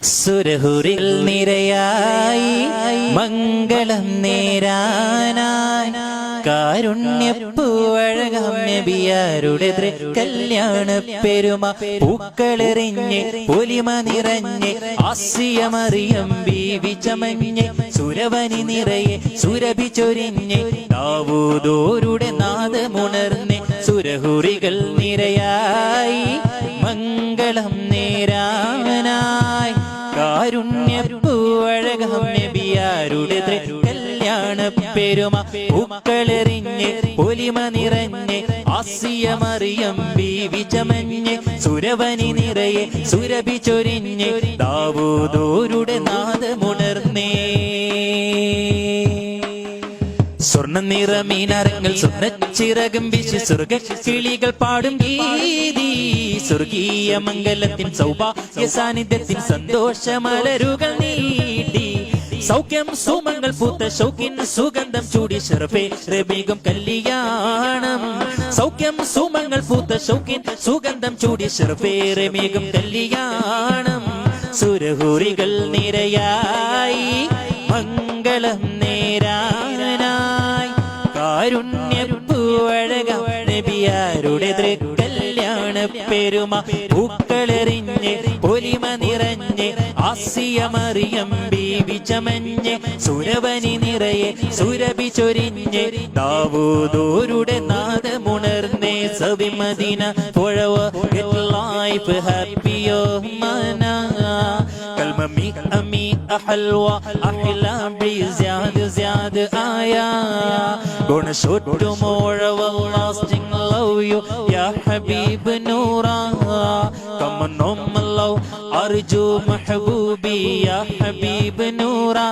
സുരഹുരിൽ നിരയായി മംഗളം നേരാനായി കാരുണ്യപ്പൂവഴകം നബിയാരുടെ കല്യാണ പെരുമ പൂക്കളെറിഞ്ഞ് പൊലിമ നിറഞ്ഞ് ആസ്യമറിയം ബീവി ചമഞ്ഞ് സുരവനി നിറയെ സുരഭി ചൊരിഞ്ഞ് ദാവൂദോരുടെ നാദമുണർന്ന് സുരഹുരികൾ നിരയായി മംഗളം നേരാനായി കാരുണ്യപ്പൂവഴകം നബിയാരുടെ കല്യാണ പെരുമ പൂക്കളെറിഞ്ഞ് പൊലിമ നിറഞ്ഞ് ആസ്യമറിയം ബീവി ചമഞ്ഞ് സുരവനി നിറയെ സുരഭി ചൊരിഞ്ഞ് ദാവൂദോരുടെ നാദമുണർന്നേ സ്വർണ്ണ നിറമീനരങ്ങൾ സ്വർണ്ണച്ചിറകും വീശി സ്വർഗ കിളികൾ പാടും ഗീതി സ്വർഗീയ മംഗലത്തിൻ സൗഭാഗ്യ സാന്നിധ്യത്തിൻ സന്തോഷമലരുകൾ നീട്ടി സൗഖ്യം സുമങ്ങൾ പൂത്ത ശൗക്കിൻ സുഗന്ധം ചൂടി ഷറഫേ റബീഗും കല്യാണം സൗഖ്യം സുമങ്ങൾ പൂത്ത ശൗക്കിൻ സുഗന്ധം ചൂടി ഷറഫേ റബീഗും കല്യാണം സുരഹുരികൾ നിരയായി മംഗളം നേരാനായി കാരുണ്യപ്പൂവഴകം നബിയാരുടെ കല്യാണ പെരുമ പൂക്കളെറിഞ്ഞ് പൊലിമ നിറഞ്ഞ് ആസ്യമറിയം ബീവി ചമഞ്ഞ് സുരവനി നിറയെ സുരഭി ചൊരിഞ്ഞ് ദാവൂദോരുടെ നാദമുണർന്നേ സവി മദീന പുഴവ ലൈഫ് ഹാപ്പിയോ മന കൽമമി അമി അഹൽവ അഹ്ലാം ബിസിയാദ് സിയാദ് ആയാ ഗുണശോട്ടുമോഴവ lasting love you ya habib noora kamannom love arju mahbubi ya habib noora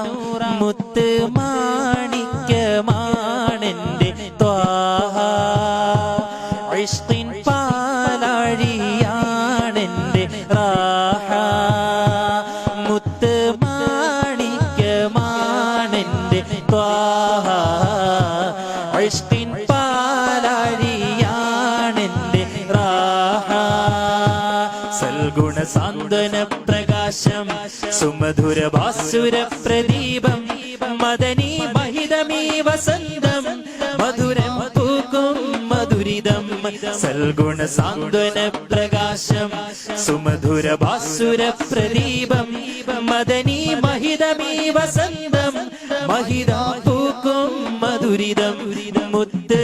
mut manikyamanende twaha ishqin paladiyanende raha mut manikyamanende twaha ishqin സൽഗുണ സാന്ത്വന പ്രകാശം സുമധുര ഭാസുര പ്രദീപം മദനി മഹിതമീ വസന്തം മധുരം പൂക്കും മധുരിതം സൽഗുണ സാന്ത്വന പ്രകാശം സുമധുര ഭാസുര പ്രദീപം മദനി മഹിതമീ വസന്തം മഹിതാ പൂക്കും മധുരിതം മുത്ത്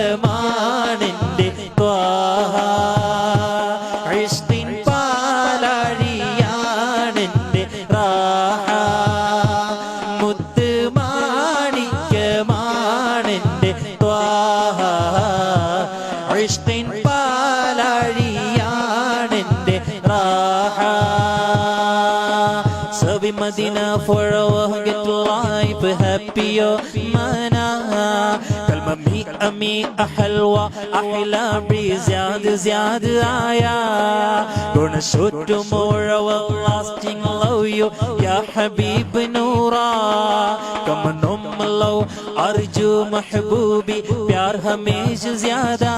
മാണിക്യമാണെന്റെ ത്വാഹ ഇഷ്ടിൻ പാലാഴിയാണെന്റെ റാഹ മുത്ത് മാണിക്യമാണെന്റെ ത്വാഹ ഇഷ്ടിൻ പാലാഴിയാണെന്റെ റാഹ സവി Medina forever get life happier mana kalmami ami ahalwa ahlam ziyad ziyad aaya gonna shoot tomorrow lasting love you ya habib noora kamanum love arju mahbubi pyar hamesh zyada